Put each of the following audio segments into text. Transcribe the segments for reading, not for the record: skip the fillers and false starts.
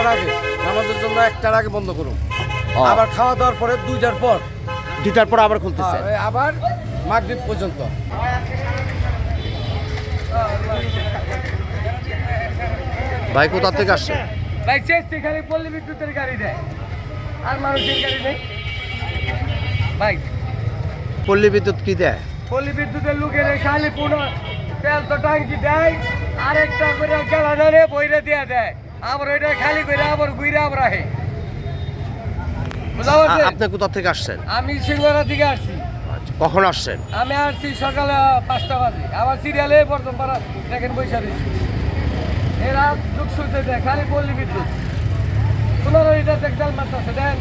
1টার আগে, নামাজের জন্য 1টার আগে বন্ধ করুন। আবার খাওয়া দাওয়ার পরে 2টার পর, 2টার পর আবার খুলতেছে। আবার মাগরিব পর্যন্ত। ভাই কোথা থেকে আসছে? ভাই চেষ্টা খালি পল্লী বিদ্যুতের গাড়ি দেয়, আর মানুষের গাড়ি নেই ভাই। পল্লী বিদ্যুৎ কি দেয়? পল্লী বিদ্যুতের লোকের খালি পুরো তেল তো টাঙ্কি দেয়, আরেকটা করে গেলানে বইরে দিয়ে দেয়, আবার ওইটা খালি করে আবার ঘুরে আবার আহে। আপনি কোথা থেকে আসছেন? আমি সিংহরা থেকে আসছি। কখন আসছেন? আমি আসছি সকালে 5টা বাজে, আবার সিরিয়ালে প্রথম পাড়া দেখেন পয়সা দিচ্ছি। এরা যুগ শুনতে দেয় খালি পল্লী বিদ্যুৎ, 15 লিটার তেল মারতেছে দেন।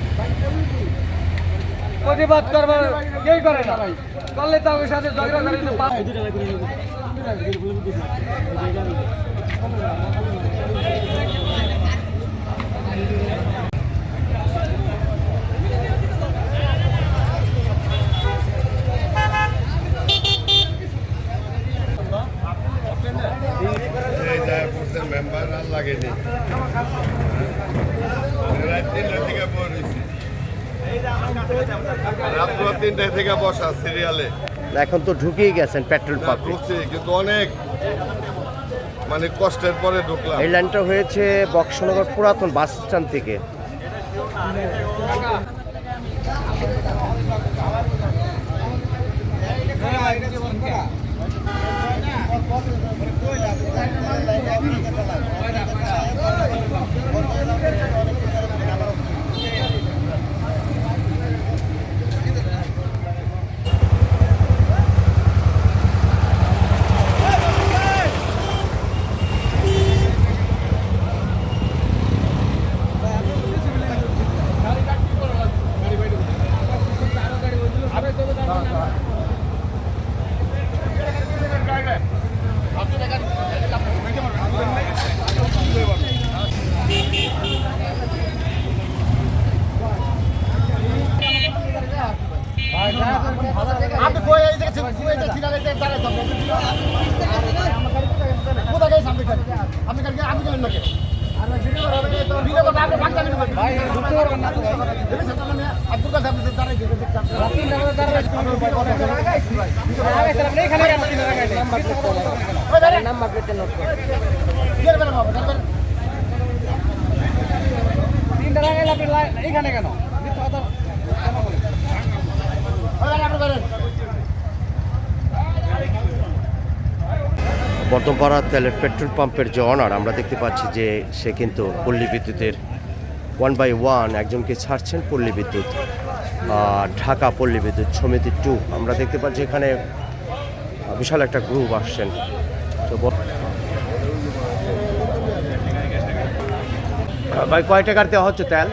প্রতিবাদ করবার কেই করে না, করলে তাদের সাথে ঝগড়া করে তো মেম্বার আর লাগেনি, রাত 3টা থেকে রাত 3টা থেকে বসা সিরিয়ালে। এখন তো ঢুকেই গেছেন পেট্রোল পাম্পে। ঢুকছি কিন্তু অনেক মানে কষ্টের পরে ঢুকলাম। এই লাইনটা হয়েছে বক্সনগর পুরাতন বাস স্ট্যান্ড থেকে। এইখানে কেন বর্তমানপাড়া তেলের পেট্রোল পাম্পের যে অনার, আমরা দেখতে পাচ্ছি যে সে কিন্তু পল্লী বিদ্যুতের 1 বাই 1 একজনকে ছাড়ছেন। পল্লী বিদ্যুৎ ঢাকা পল্লী বিদ্যুৎ সমিতি 2, আমরা দেখতে পাচ্ছি এখানে বিশাল একটা গ্রুপ আসছেন। তো ভাই কয় টাকার দেওয়া হচ্ছে তেল?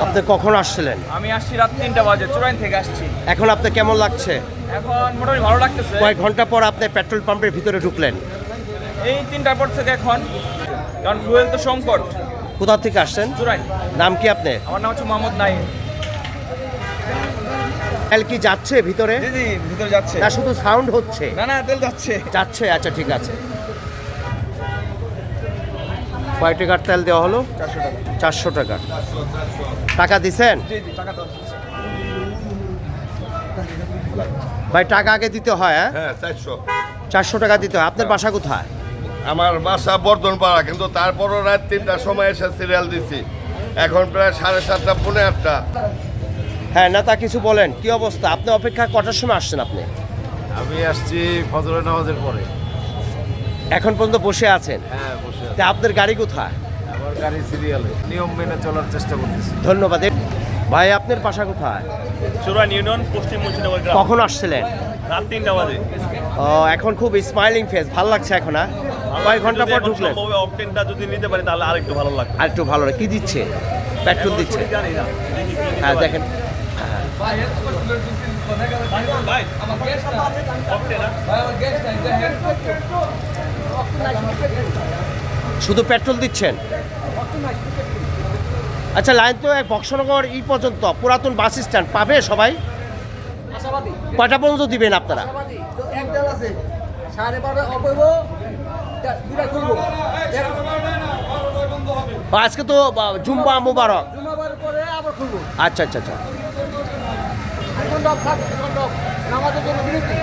আপনি কখন আসছিলেন? আমি আসছি রাত 3টা বাজে, চুরাইন থেকে আসছি। এখন আপনি কেমন লাগছে? এখন মোটামুটি ভালো লাগতেছে। কয়েক ঘন্টা পর আপনি পেট্রোল পাম্পের ভিতরে ঢুকলেন। এই 3টার পর থেকে এখন, কারণ ফুয়েল তো সংকট। কোথা থেকে আসছেন? চুরাইন। নাম কি আপনার? আমার নাম হচ্ছে মোহাম্মদ নাইম। তেল কি যাচ্ছে ভিতরে? জি জি, ভিতরে যাচ্ছে। না শুধু সাউন্ড হচ্ছে? না না, তেল যাচ্ছে। যাচ্ছে, আচ্ছা ঠিক আছে। কয় টাকার তেল দেওয়া হলো? 400 টাকা। টাকা দিছেন? জি জি, টাকা তো ভাই টাকা আগে দিতে হয়? হ্যাঁ 400। 400 টাকা দিতে হয়। আপনার বাসা কোথায়? আমার বাসা বর্ধনপাড়া, কিন্তু তারপরও রাত 3টার সময় এসে সিরিয়াল দিছি। এখন প্রায় 7:30 পৌনে 8টা। হ্যাঁ, না তা কিছু বলেন, কি অবস্থা? আপনি অপেক্ষা কটার সময় আসছেন আপনি? আমি আসছি ফজরের নামাজের পরে। এখন পর্যন্ত বসে আছেন? হ্যাঁ, বসে আছি। তা আপনার গাড়ি কোথায়? আমার গাড়ি সিরিয়ালে নিয়ম মেনে চলার চেষ্টা করতেছি। ধন্যবাদ। ভাই আপনার বাসা কোথায়? চুরান ইউনিয়ন পশ্চিম মুর্শিদাবাদ গ্রাম। কখন আসছিলেন? রাত 3টা বাজে। ও, এখন খুব স্মাইলিং ফেস, ভালো লাগছে এখন? কয় ঘন্টা পর ঢুকলেন? সম্ভবে অকটেনটা যদি নিতে পারি তাহলে আরেকটু ভালো লাগবে। আর একটু ভালো লাগে। কি দিচ্ছে? পেট্রোল দিচ্ছে? জানি না, দেখি কি নিতে হ্যাঁ পারি। দেখেন। ভাই এত কষ্ট করে দিছি, কথা গেল। ভাই আমার গ্যাস না। অকটেন না? ভাই আমার গ্যাস নাই, দেখেন। শুধু পেট্রোল দিচ্ছেন? আচ্ছা, লাইন তো এক বক্সনগর ই পর্যন্ত, পুরাতন বাস স্ট্যান্ড পাবে সবাই? কয়টা পর্যন্ত দিবেন আপনারা? একদল আছে 12:30 অপইব, 2টা খুলবো। আজকে তো জুম্বা মুবারক। জুমাবার পরে আবার খুলবো। আচ্ছা আচ্ছা আচ্ছা। এখন ডক থাক, এখন ডক নামাজের জন্য বিরতি।